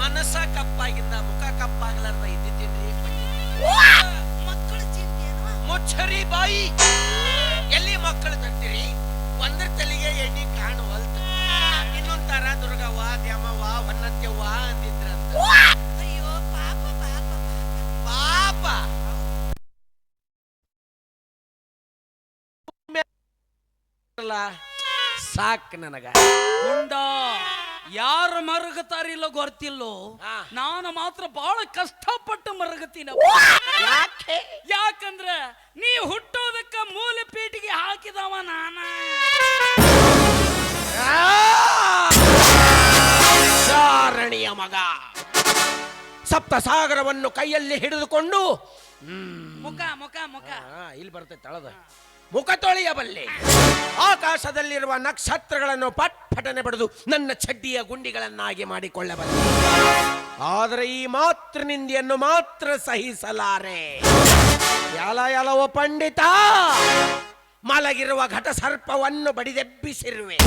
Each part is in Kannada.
ಮನಸ್ಸ ಕಪ್ಪಾಗಿದ್ದ ಮುಖ ಕಪ್ಪಾಗಲಾರ್ದ ಇದ್ದಿದ್ದೇನ್ರಿ ಮಕ್ಕಳ ಚಿಂತೆ ಮುಚ್ಚರಿ ಬಾಯಿ. ಎಲ್ಲಿ ಮಕ್ಕಳು ತರ್ತೀರಿ? ಒಂದ್ರ ತಲೆಗೆ ಎಣ್ಣೆ ಕಾಣುವಲ್ತು, ಇನ್ನೊಂದ್ ತರ ದುರ್ಗವ್ವ ದ್ಯಾಮವ್ವ ಹೊನ್ನತ್ಯವ್ವ ಅಂದಿದ್ರಂತ. ಅಯ್ಯೋ ಪಾಪ ಪಾಪ ಪಾಪ ಸಾಕ್ ನನಗ. ಗುಂಡ ಯಾರ ಮರಗತಾರಿಲ್ಲ ಗೊತ್ತಿಲ್ಲೋ, ನಾನು ಮಾತ್ರ ಬಹಳ ಕಷ್ಟಪಟ್ಟು ಮರಗತೀನ. ಯಾಕಂದ್ರ ನೀ ಹುಟ್ಟೋದಕ್ಕ ಮೂಲ ಪೀಟಿಗೆ ಹಾಕಿದವ ನಾನ. ಚಾರಣಿಯ ಮಗ ಸಪ್ತ ಸಾಗರವನ್ನು ಕೈಯಲ್ಲಿ ಹಿಡಿದುಕೊಂಡು ಮುಖ ಮುಖ ಮುಖ ಇಲ್ಲಿ ಬರ್ತೈತೆ ತಳದ ಮುಖ ತೊಳೆಯಬಲ್ಲೆ. ಆಕಾಶದಲ್ಲಿರುವ ನಕ್ಷತ್ರಗಳನ್ನು ಪಟ್ಪಟನೆ ಬಡಿದು ನನ್ನ ಚಡ್ಡಿಯ ಗುಂಡಿಗಳನ್ನಾಗಿ ಮಾಡಿಕೊಳ್ಳಬಲ್ಲೆ. ಆದರೆ ಈ ಮಾತೃ ನಿಂದೆಯನ್ನು ಮಾತ್ರ ಸಹಿಸಲಾರೆ. ಎಲವೋ ಪಂಡಿತ, ಮಲಗಿರುವ ಘಟ ಸರ್ಪವನ್ನು ಬಡಿದೆಬ್ಬಿಸಿರುವೆ.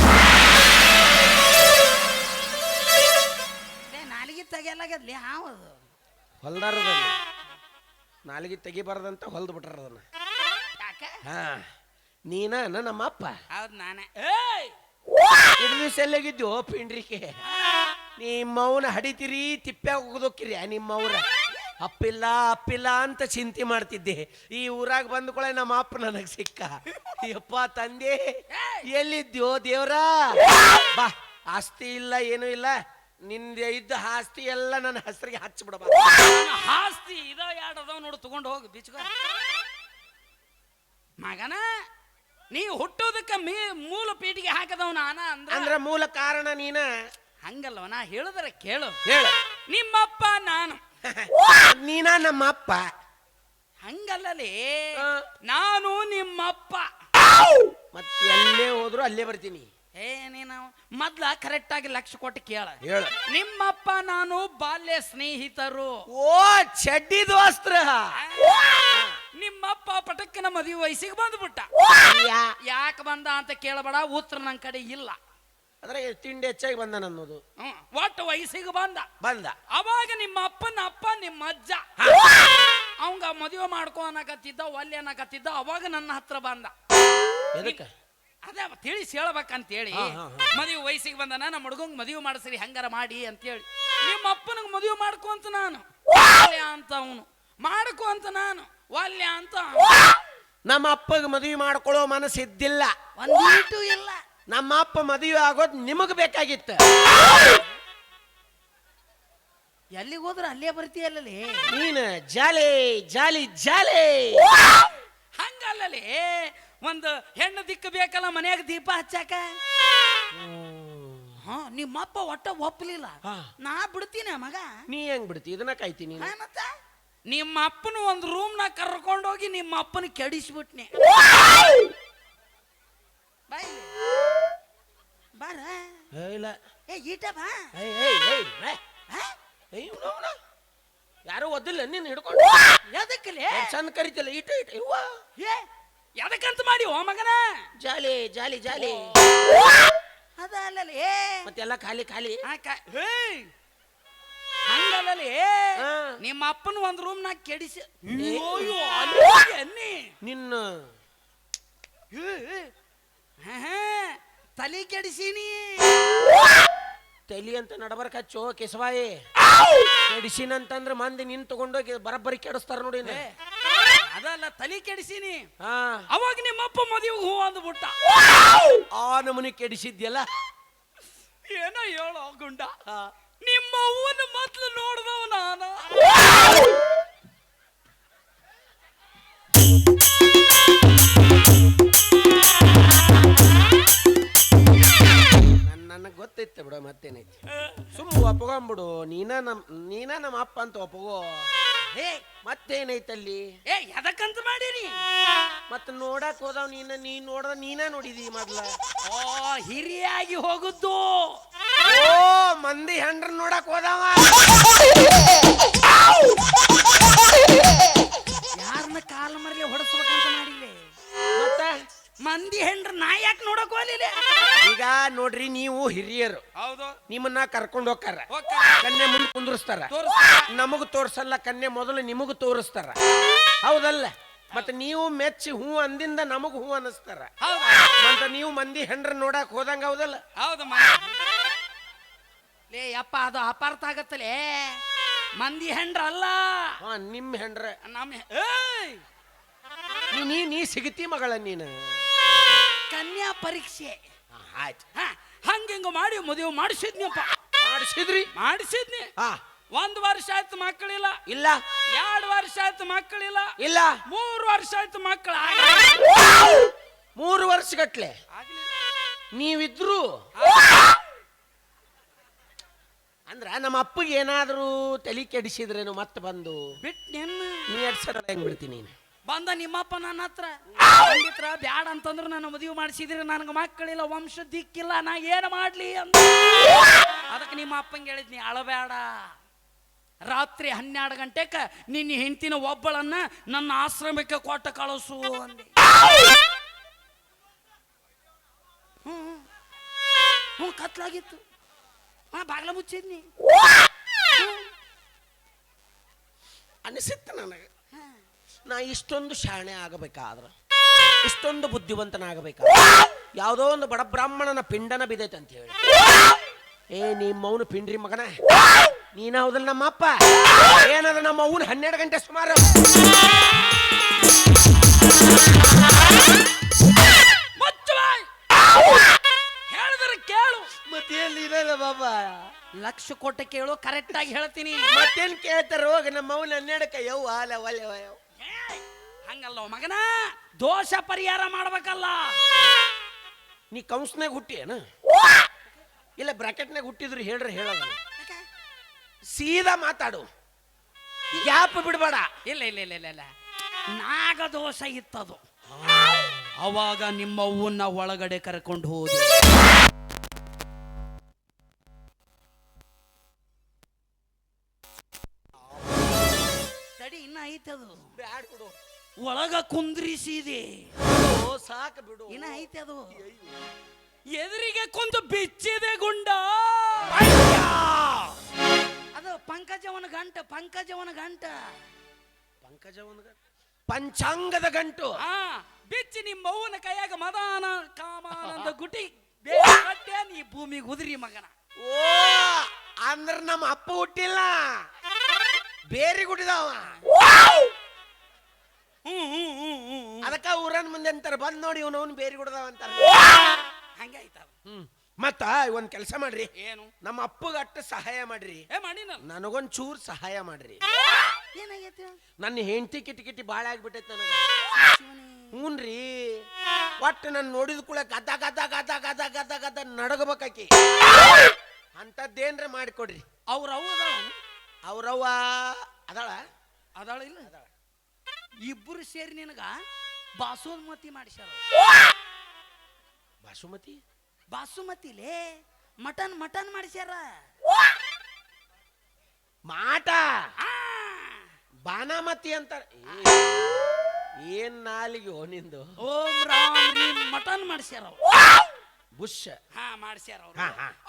ನಾಲಿಗೆ ತೆಗೆಯಲಾಗದ್ಲಿ ಹಾವದು ಹೊಲ್ದಾರದನ್ನ ನಾಲಿಗೆ ತೆಗಿಬಾರ್ದಂತ ಹೊಲ್ದು ಬಿಟ್ರದನ್ನ. ನೀನ ನಮ್ಮ ಅಪ್ಪ? ಹೌದು ನಾನೇ. ಇಡ್ ದಿವಸ ಎಲ್ಲಗಿದ್ದು ಪಿಂಡ್ರಿಕೆ ನಿಮ್ಮವನ ಹಡಿತೀರಿ ತಿಪ್ಪೆ ಹೋಗೋದಕ್ಕಿರಿ. ನಿಮ್ಮವ್ರ ಅಪ್ಪಿಲ್ಲ ಅಪ್ಪಿಲ್ಲ ಅಂತ ಚಿಂತೆ ಮಾಡ್ತಿದ್ದೆ. ಈ ಊರಾಗ ಬಂದ್ಕೊಳ್ಳೆ ನಮ್ಮ ಅಪ್ಪ ನನಗೆ ಸಿಕ್ಕ. ಯಪ್ಪ ತಂದೆ ಎಲ್ಲಿದ್ಯೋ ದೇವ್ರ, ಬಾ. ಆಸ್ತಿ ಇಲ್ಲ ಏನೂ ಇಲ್ಲ, ನಿಂದೆ ಇದ್ದ ಆಸ್ತಿ ಎಲ್ಲ ನನ್ನ ಹೆಸರಿಗೆ ಹಚ್ಚಿಬಿಡಬಾ. ಆಸ್ತಿ ಇದ ಎರಡದವ ನೋಡು, ತಗೊಂಡು ಹೋಗಿ ಬೀಚ್ಗ. ಮಗನ ನೀ ಹುಟ್ಟೋದಕ್ಕ ಮೂಲ ಪೀಟಿಗೆ ಹಾಕದವ ನಾನ ಅಂದ್ರ ಮೂಲ ಕಾರಣ ನೀನ. ಹಂಗಲ್ವ, ನಾ ಹೇಳಿದ್ರ ಕೇಳು. ಹೇಳ. ನಿಮ್ಮಪ್ಪ ನಾನು. ನೀನ ನಮ್ಮ ಅಪ್ಪ? ಹಂಗಲ್ಲಲೇ, ನಾನು ನಿಮ್ಮಪ್ಪ. ಮತ್ತೆ ಎಲ್ಲೇ ಹೋದ್ರು ಅಲ್ಲೇ ಬರ್ತೀನಿ. ನೀನು ಮೊದ್ಲ ಕರೆಕ್ಟ್ ಆಗಿ ಲಕ್ಷ ಕೊಟ್ಟು ಕೇಳ. ಹೇಳ. ನಿಮ್ಮಪ್ಪ ನಾನು ಬಾಲ್ಯ ಸ್ನೇಹಿತರು. ಓ ಚಡ್ಡಿ ದೋಸ್ತ್ರ. ನಿಮ್ಮಪ್ಪ ಪಟಕ್ಕನ ಮದುವೆ ವಯಸ್ಸಿಗೆ ಬಂದ್ಬಿಟ್ಟ. ಯಾಕೆ ಬಂದ ಅಂತ ಕೇಳಬೇಡ, ಉತ್ತರ ನನ್ನ ಕಡೆ ಇಲ್ಲ. ಅದ್ರಾಗ ತಿಂಡಿ ಹೆಚ್ಚಾಗಿ ಬಂದ ಅನ್ನೋದು. ಒಟ್ಟು ವಯಸ್ಸಿಗೆ ಬಂದ. ಅವಾಗ ನಿಮ್ಮ ಅಪ್ಪನ ಅಪ್ಪ ನಿಮ್ಮ ಅಜ್ಜ ಅವಂಗ ಮದುವೆ ಮಾಡ್ಕೊ ಅನ್ನಕತ್ತಿದ್ದ, ಒಲ್ಲೆ ಅನ್ನಕತ್ತಿದ್ದ. ಅವಾಗ ನನ್ನ ಹತ್ರ ಬಂದ. ಅದೇ ತಿಳಿಸಿ ಹೇಳ್ಬೇಕಂತೇಳಿ ಮದುವೆ ವಯಸ್ಸಿಗೆ ಬಂದನ. ನಮ್ಮ ಹುಡುಗಂಗ್ ಮದುವೆ ಮಾಡಿಸ್ರಿ ಹಂಗಾರ ಮಾಡಿ ಅಂತೇಳಿ. ನಿಮ್ಮ ಅಪ್ಪನಿಗೆ ಮದುವೆ ಮಾಡ್ಕೊ ಅಂತ ನಾನು, ಅಂತ ಅವನು ಮಾಡ್ಕೊ ಅಂತ ನಾನು, ಒಲ್ಲೆ ಅಂತ. ನಮ್ಮ ಅಪ್ಪಗೆ ಮದುವೆ ಮಾಡ್ಕೊಳ್ಳೋ ಮನಸ್ಸಿದ್ದಿಲ್ಲ, ಒಂದೀಟು ಇಲ್ಲ. ನಮ್ಮ ಅಪ್ಪ ಮದುವೆ ಆಗೋದು ನಿಮಗ್ ಬೇಕಾಗಿತ್ತು. ಎಲ್ಲಿಗೆ ಹೋದ್ರು ಅಲ್ಲೇ ಬರ್ತೀಯಲ್ಲೇ ನೀನು. ಜಾಲಿ ಜಾಲಿ ಜಾಲಿ. ಹಂಗಲ್ಲೇ, ಒಂದು ಹೆಣ್ಣು ದಿಕ್ಕ ಬೇಕಲ್ಲ ಮನ್ಯಾಗ ದೀಪ ಹಚ್ಚಾಕ. ನಿಮ್ಮಪ್ಪ ಒಟ್ಟ ಒಪ್ಪಲಿಲ್ಲ. ನಾ ಬಿಡ್ತೀನಿ ಮಗ. ನೀ ಹೆಂಗ್ ಬಿಡ್ತಿ? ಇದನ್ನ ಕಾಯ್ತೀನಿ. ನಿಮ್ಮ ಅಪ್ಪನ ಒಂದು ರೂಮ್ನ ಕರ್ಕೊಂಡೋಗಿ ನಿಮ್ಮ ಅಪ್ಪನ ಕೆಡಿಸ್ಬಿಟ್ನಿ. ಬಾರ ಇಲ್ಲ ಈಟ ಬಾ. ಯಾರು ಓದಿಲ್ಲ ನೀನ್ ಹಿಡ್ಕೊಂಡು ಎದಕ್ಕಲೇ ಚಂದ ಕರಿತಿಲ್ಲ. ಇಟ ಇಟ ಇವ್ವ ಎದಕ್ಕಂತ ಮಾಡಿ ಓ ಮಗನ. ಜಾಲಿ ಜಾಲಿ ಜಾಲಿ. ಅದ ಅಲ್ಲಲೇ ಮತ್ತೆಲ್ಲ ಖಾಲಿ ಖಾಲಿ. ಹಂಗಲ್ಲೇ, ನಿಮ್ಮ ಅಪ್ಪನ ಒಂದ್ ರೂಮ್ ನಾಗ ಕೆಡಿಸಿ ನಿನ್ನ ತಲೆ ಕೆಡಿಸೀನಿ. ತಲಿ ಅಂತ ನಡಬರ್ಕ ಹಚ್ಚೋ ಕೆಸವಾಯಿ. ಕೆಡಿಸಿನಂತಂದ್ರ ಮಂದಿ ನಿನ್ ತಗೊಂಡೋಗಿ ಬರಬ್ಬರಿ ಕೆಡಿಸ್ತಾರ ನೋಡಿ. ಅದಲ್ಲ, ತಲೆ ಕೆಡಿಸೀನಿ. ಹಾ, ಅವಾಗ ನಿಮ್ಮಪ್ಪ ಮದುವೆ ಹೂ ಅಂದ್ಬಿಟ್ಟ. ಆ ನಮನಿ ಕೆಡಿಸಿದ್ಯಲ್ಲ. ಏನೋ ಹೇಳೋ ಗುಂಡ, ನಿಮ್ಮ ಅವ್ವನ ಮೊದ್ಲು ನೋಡ್ದವ ನಾನು. ನನಗೆ ಗೊತ್ತೈತೆ ಬಿಡ, ಮತ್ತೇನೈತಿ. ಸುಮ್ಮ ಒಪ್ಕೊಂಬಿಡು. ನೀನ ನಮ್ಮ ಅಪ್ಪ ಅಂತ ಒಪ್ಪಗೋ. ಮತ್ತೇನೈತಲ್ಲಿ? ಎದಕ್ಕಂತ ಮಾಡೀನಿ? ಮತ್ತ ನೋಡಕ್ ಹೋದವ್ ನೀನ್ ನೋಡ್ದ ನೀನ ನೋಡಿದಿ ಮೊದ್ಲ. ಓ, ಹಿರಿಯಾಗಿ ಹೋಗುದ್ದು. ಓ, ಮಂದಿ ಹೆಂಡ್ರ ನೋಡಕ್ ಹೋದವ. ಯಾರನ್ನ ಕಾಲ ಮರಲಿ ಹೊಡೆಸ್ಬೇಕಂತ ಮಾಡಿಲ್ಲ. ಮತ್ತ ಮಂದಿ ಹೆಂಡ್ರ ನಾ ಯಾಕೆ ನೋಡಕ್ ಹೋಗ್ಲಿಲ್ಲ ಈಗ ನೋಡ್ರಿ, ನೀವು ಹಿರಿಯರು, ಹೌದು ನಿಮ್ಮನ್ನ ಕರ್ಕೊಂಡು ಹೋಗ್ತಾರ, ಹೋಗ್ತಾರ. ಕನ್ಯೆ ಮುಂದೆ ಕುಂದ್ರಸ್ತಾರ, ನಮಗ್ ತೋರ್ಸಲ್ಲ, ಕನ್ಯೆ ಮೊದಲು ನಿಮಗ್ ತೋರಿಸ್ತಾರ, ಹೌದಲ್ಲ? ಮತ್ತೆ ನೀವು ಮೆಚ್ಚಿ ಹೂ ಅಂದಿಂದ ನಮಗ್ ಹೂ ಅನ್ನಿಸ್ತಾರ, ಹೌದು ಮತ್ತೆ ನೀವು ಮಂದಿ ಹೆಂಡ್ರ ನೋಡಕ್ ಹೋದಂಗ, ಹೌದಲ್ಲ? ಹೌದು ಲೇ ಯಪ್ಪ, ಅದು ಅಪಾರ್ಥ ಆಗತ್ತಲೇ. ಮಂದಿ ಹೆಂಡ್ರ ಅಲ್ಲ, ಹಾ, ನಿಮ್ ಹೆಂಡ್ರ. ನಮ್ಮ ಏಯ್! ನೀ ಸಿಗತಿ ಮಗಳ ನೀನು. ಕನ್ಯಾ ಪರೀಕ್ಷೆ ಆಯ್ತು, ಹಂಗ ಮಾಡಿ ಮದುವೆ ಮಾಡಿಸಿದ್ನಿಪ್ಪ. ಮಾಡಿಸಿದ್ನಿ. 1 ವರ್ಷ ಆಯ್ತು ಮಕ್ಕಳಿಲ್ಲ, ಇಲ್ಲ 2 ವರ್ಷ ಆಯ್ತು ಮಕ್ಕಳಿಲ್ಲ, ಇಲ್ಲ 3 ವರ್ಷ ಆಯ್ತು ಮಕ್ಕಳ 3 ವರ್ಷ ಗಟ್ಲೆ ನೀವಿದ್ರು ಅಂದ್ರ ನಮ್ಮ ಅಪ್ಪಗೆ ಏನಾದ್ರು ತಲೆ ಕೆಡಿಸಿದ್ರೇನು ಮತ್ತೆ ಬಂದು ಬಿಟ್ ನೆನ್ನ ನೀ ಎಡ್ಸಲ್ಲ ಹೆಂಗ್ ಬಿಡ್ತೀನಿ ನೀನು. ಬಂದ ನಿಮ್ಮಪ್ಪ ನನ್ನ ಹತ್ರ ಬ್ಯಾಡ ಅಂತಂದ್ರೆ ನನ್ನ ಮದುವೆ ಮಾಡಿಸಿದ್ರೆ ನನಗೆ ಮಕ್ಕಳಿಲ್ಲ, ವಂಶ ದಿಕ್ಕಿಲ್ಲ, ನಾ ಏನು ಮಾಡ್ಲಿ ಅಂತ. ಅದಕ್ಕೆ ನಿಮ್ಮ ಅಪ್ಪಂಗೆ ಹೇಳಿದ್ನಿ, ಅಳಬೇಡ, ರಾತ್ರಿ 12 ಗಂಟೆಕ ನಿನ್ನ ಹೆಂಡತಿನ ಒಬ್ಬಳನ್ನ ನನ್ನ ಆಶ್ರಮಕ್ಕೆ ಕೊಟ್ಟ ಕಳಿಸು ಅಂದೆ. ಹ್ಞೂ ಕತ್ಲಾಗಿತ್ತು, ಬಾಗ್ಲ ಮುಚ್ಚಿದ್ನಿ. ಅನಿಸಿತ್ತು ನನಗೆ, ನಾ ಇಷ್ಟೊಂದು ಶಾಣೆ ಆಗಬೇಕಾದ್ರ, ಇಷ್ಟೊಂದು ಬುದ್ಧಿವಂತನಾಗಬೇಕಾದ್ರೆ ಯಾವುದೋ ಒಂದು ಬಡ ಬ್ರಾಹ್ಮಣನ ಪಿಂಡನ ಬಿದ್ದೈತೆ ಅಂತ ಹೇಳಿ, ನಿಮ್ಮ ಅವನು ಪಿಂಡ್ರಿ ಮಗನ, ನೀನ ಹೌದಲ್ಲ ನಮ್ಮ ಅಪ್ಪ, ಏನದ ನಮ್ಮ ಅವನು 12 ಗಂಟೆ ಸುಮಾರು ಹೇಳಿದ್ರೆ ಕೇಳು. ಮತ್ತೇನ್ ಇರಲ್ಲ ಬಾಬಾ, 1,00,000 ಕೋಟಿ ಕೇಳು, ಕರೆಕ್ಟ್ ಆಗಿ ಹೇಳ್ತೀನಿ. ಮತ್ತೇನ್ ಕೇಳ್ತಾರ ಹೋಗ, ನಮ್ಮ ಅವನ 12 ಯವ್ವ ಅಲ್ಲ ಒಲೆ ಹಂಗಲ್ಲ ಮಗನ, ದೋಷ ಪರಿಹಾರ ಮಾಡ್ಬೇಕಲ್ಲ. ನೀ ಕಂಸ್ನಾಗ ಹುಟ್ಟಿ ಏನ ಇಲ್ಲ ಬ್ರಾಕೆಟ್ನಾಗ ಹುಟ್ಟಿದ್ರು ಹೇಳ್ರಿ, ಹೇಳೋದು ಸೀದಾ ಮಾತಾಡು, ಗ್ಯಾಪ್ ಬಿಡ್ಬೇಡ. ಇಲ್ಲ ಇಲ್ಲ ಇಲ್ಲ ಇಲ್ಲ ಇಲ್ಲ, ನಾಗದೋಷ ಇತ್ತದು. ಅವಾಗ ನಿಮ್ಮವ್ವನ್ನ ಒಳಗಡೆ ಕರ್ಕೊಂಡು ಹೋದೆ. ತಡಿ, ಇನ್ನ ಐತದು, ಬ್ಯಾಡ್ ಬಿಡು, ಒಳಗ ಕುಂದ್ರಿಸಿದೆ, ಸಾಕು ಬಿಡು, ಇನ್ನ ಐತೆ ಅದು. ಎದುರಿಗೆ ಕುಂತು ಬಿಚ್ಚಿದೆ ಗುಂಡ. ಅದು ಪಂಕಜವನ ಗಂಟ, ಪಂಕಜವನ ಗಂಟ, ಪಂಚಾಂಗದ ಗಂಟು. ಬಿಚ್ಚಿ ನಿಮ್ಮ ಅವ್ವನ ಕೈಯಾಗ ಮದಾನ ಕಾಮಾನಂದ ಗುಟಿ ಕಟ್ಟೆ, ನೀ ಭೂಮಿಗೆ ಉದುರಿ ಮಗನ. ಓ ಅಂದ್ರ ನಮ್ಮ ಅಪ್ಪ ಹುಟ್ಟಿಲ್ಲ, ಬೇರೆ ಹುಟ್ಟಿದವ. ಅದಕ್ಕ ಊರನ್ ಮುಂದೆ ಅಂತಾರ, ಬಂದ್ ನೋಡಿ ಇವನವನ್ ಬೇರೆ ಗುಡ್ದಾವ ಅಂತಾರ. ಹಂಗಾಯ್ತಾವ. ಮತ್ತ ಒಂದ್ ಕೆಲಸ ಮಾಡ್ರಿ, ಏನು? ನಮ್ಮ ಅಪ್ಪಗ ಅಟ್ಟ ಸಹಾಯ ಮಾಡ್ರಿ, ಮಾಡಿ ನನಗೊಂದ್ ಚೂರ್ ಸಹಾಯ ಮಾಡ್ರಿ. ಏನಾಗೈತಿ? ನನ್ನ ಹೆಂಡತಿ ಕಿಟಿ ಬಾಳ ಆಗ್ಬಿಟ್ಟೈತಿ ನನಗ. ಹ್ಞೂನ್ರಿ, ಒಟ್ಟು ನಾನು ನೋಡಿದ ಕೂಡ ಗದ ಗದ ಗದ ಗದ ಗದ ಗದ ನಡಗಬೇಕಾಕಿ, ಅಂತದ್ದೇನ್ರ ಮಾಡಿಕೊಡ್ರಿ. ಅವ್ರವ್ವ ಅದಾಳ ಅದಾಳ ಇಲ್ಲ ಅದಾಳ, ಇಬ್ಬರು ಸೇರಿ ನಿನಗ ಬಾಸುಮತಿ ಮಾಡಿಸ್ಯಾರ. ಬಾಸುಮತಿ ಬಾಸುಮತಿಲೇ ಮಟನ್ ಮಟನ್ ಮಾಡಿಸ್ಯಾರ. ಮಾಟ ಬಾನಾಮತಿ ಅಂತಾರ. ಏನ್ ನಾಲಿಗೆ ನಿಂದು. ಓಂ ರಾಮ್ ರೀಂ ಮಟನ್ ಮಾಡಿಸ್ಯಾರ. ಬುಷ್ ಮಾಡ್ಸ್ಯಾರ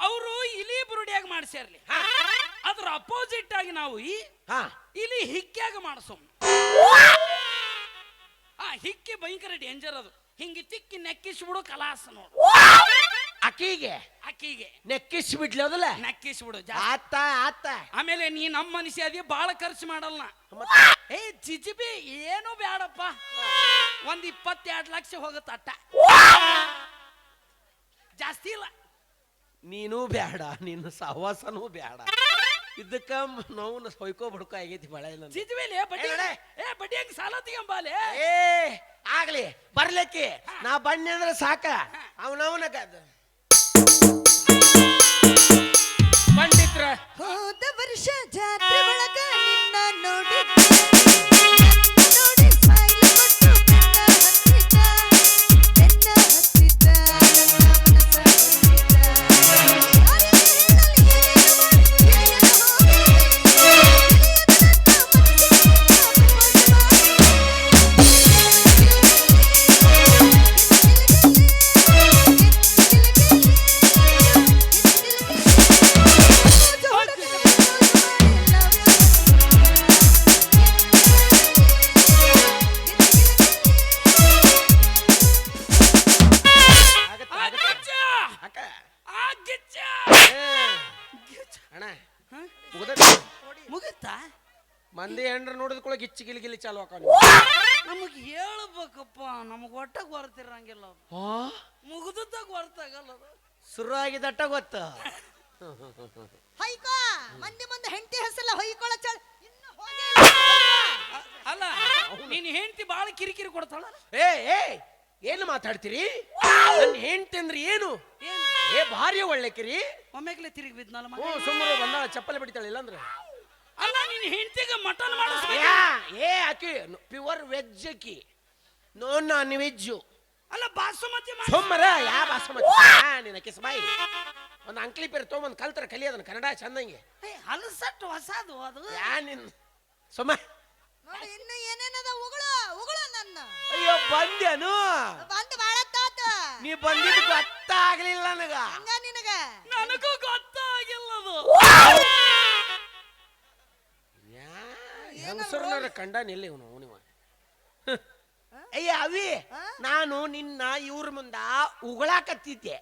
ಅವರು ಇಲಿ ಬುರುಡಿಯಾಗ ಮಾಡ್ಸ್ಯಾರ್ಲಿ. ಅದ್ರ ಅಪೋಸಿಟ್ ಆಗಿ ನಾವು ಇಲಿ ಹಿಕ್ಕ್ಯಾಗ ಮಾಡಿಸೋ. ಹಿಕ್ಕಿ ಭಯಂಕರ ಡೇಂಜರ್ ಅದು. ಹಿಂಗೆ ತಿಕ್ಕಿ ನೆಕ್ಕಿಸ್ಬಿಡು ಕಲಾಸ ನೋಡು. ಅಕ್ಕಿಗೆ ನೆಕ್ಕಿಸ್ಬಿಡ್ಲಿ, ಅದಲ್ಲ ನೆಕ್ಕಿಸ್ಬಿಡು. ಆತ ಆತ. ಆಮೇಲೆ ನೀ ನಮ್ಮ ಮನುಷ್ಯ ಅದೇ ಬಾಳ ಖರ್ಚು ಮಾಡಲ್ಲ. ಜಿಜಿಬಿ ಏನು ಬೇಡಪ್ಪ, 1-22 ಲಕ್ಷ ಹೋಗುತ್ತೆ ಅಟ್ಟ, ಜಾಸ್ತಿ ಇಲ್ಲ. ನೀನು ಬೇಡ, ನಿನ್ನ ಸಹವಾಸನೂ ಬೇಡ. ಇದಕ್ಕ ನಾವು ಹೊಯ್ಕೋ ಬಡ್ಕೋ ಆಗೈತಿ ಬಾಳ. ಜಿಜಿಬಿಲಿ ಬಡ್ಡಿ ಹಂಗ ಸಾಲ ತೆಗಂಬಾಲೆ. ಆಗ್ಲಿ ಬರ್ಲಿಕ್ಕೆ ನಾ ಬನ್ನಿ ಅಂದ್ರೆ ಸಾಕ. ಅವನವನ ಪಂಡಿತ್ರ ಹೋದ ವರ್ಷ ಜಾತ್ರೆ ಒಳಗ ನಿನ್ನ ನೋಡಿ ಮುಗಿತಾ? ಮಂದಿ ಹೆಂಡ್ರ ನೋಡಿದ್ಕೊಳ ಗಿಚ್ಚಿ ಗಿಲಿ ಚಾಲು ಹಾಕ ನಮಗ್ ಹೇಳ್ಬೇಕಪ್ಪ, ನಮಗ್ ಒಟ್ಟಾಗ ಬರ್ತಿರಂಗಿಲ್ಲ, ಮುಗಿದಾಗ ಬರ್ತಾಗಲ್ಲ. ಶುರು ಆಗಿದಟ್ಟ ಗೊತ್ತ. ಹೊಯ್ಕೋ ಮಂದಿ ಮುಂದೆ ಹೆಂಡತಿ ಹೆಸಲ್ಲ ಹೊಯ್ಕೊಳ್ಳ ಚಳ ಅಲ್ಲ, ನೀನ್ ಹೆಂಡತಿ ಬಾಳ ಕಿರಿಕಿರಿ ಕೊಡ್ತಾಳ. ಏ ಏನು ಮಾತಾಡ್ತೀರಿ? ನನ್ನ ಹೆಂಡತಿ ಅಂದ್ರೆ ಏನು? ಭಾರಿ ಒಳ್ಳೆ ಕಿರಿ. ಒಮ್ಮೆಗ್ಲೆ ತಿರುಗಿ ಬಿದ್ನಲ್ಲ. ಸುಮ್ಮನೆ ಬಂದಾಳ, ಚಪ್ಪಲಿ ಬಿಡ್ತಾಳೆ. ಇಲ್ಲಾಂದ್ರೆ ಅಲ್ಲ, ನಿನ್ ಹೆಂಡತಿಗೆ ಮಟನ್ ಮಾಡ. ಆಕಿ ಪ್ಯೂರ್ ವೆಜ್ ಅಕ್ಕಿ, ನಾನ್ ವೆಜ್ಜು. ಅಲ್ಲ, ಬಾಸುಮತಿ ಸೋಮರ ಯಾ ಬಾಸುಮತಿ ನಿನ್ನ ಕಿಸ್ಬಾಯಿ. ಒಂದು ಅಂಕ್ಲಿ ಪೇರು ತೊಗೊಂಬಂದು ಕಲ್ತರ ಕಲಿಯೋದನ್ನ ಕನ್ನಡ ಚಂದಂಗೆ. ಹಲಸಟ್ಟು ಹೊಸದು ಅದು. ಯಾ ನಿನ್ ಸೋಮ ನೋಡಿ ಇನ್ನು ಏನೇನದ ಉಗುಳು ಉಗುಳು ನನ್ನ. ಅಯ್ಯೋ ಬಂದ್ಯಾನು? ಬಂದು ಬಾಳತ್ತಾತ. ನೀ ಬಂದಿದ್ದು ಗೊತ್ತಾಗ್ಲಿಲ್ಲ ನನಗ. ಹಂಗ ನಿನಗ? ನನಗೂ ಗೊತ್ತಾಗಿಲ್ಲದು. ಹೆಂಗಸರ್ನಾರ ಕಂಡ ನಿಲ್ಲ ಇವನು ನೀವು. ಅಯ್ಯ ಅವಿ, ನಾನು ನಿನ್ನ ಇವ್ರ ಮುಂದ ಉಗಳಾಕತ್ತಿದ್ದೆ.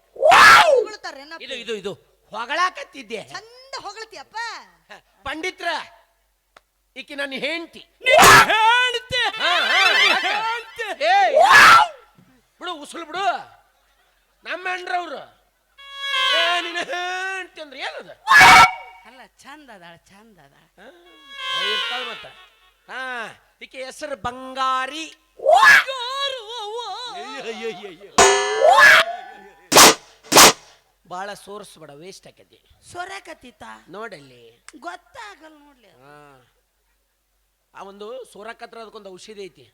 ಉಗುಳ್ತಾರೇನಪ್ಪ? ಇದು ಇದು ಇದು ಹೊಗಳಾಕತ್ತಿದ್ದೆ. ಚಂದ ಹೊಗಳ್ತಿಯಪ್ಪ. ಪಂಡಿತ್ರ, ಈಕಿ ನನ್ನ ಹೆಂಡತಿ. ಬಿಡು ಉಸುಲ್ ಬಿಡು. ನಮ್ಮ ಹೆಂಡ್ರವ್ರು ನಿನ್ನ ಹೆಂಡತಿ ಅಂದ್ರೆ ಏನದ? ಅಲ್ಲ, ಚಂದ ಅದಾಳ, ಚಂದ ಅದ ಇರ್ತಾಳ ಮತ್ತ. ಈಕೆ ಹೆಸರು ಬಂಗಾರಿ. ಬಾಳ ಸೋರ್ಸ್ಬೇಡ, ವೇಸ್ಟ್ ಆಕತಿ. ಸೊರಕತ್ತಿತ್ತ ನೋಡಲ್ಲಿ ಗೊತ್ತಾಗಲ್ಲ ನೋಡ್ಲಿ. ಆ ಒಂದು ಸೋರಕತ್ರ ಅದಕ್ಕೊಂದು ಔಷಧಿ ಐತಿ.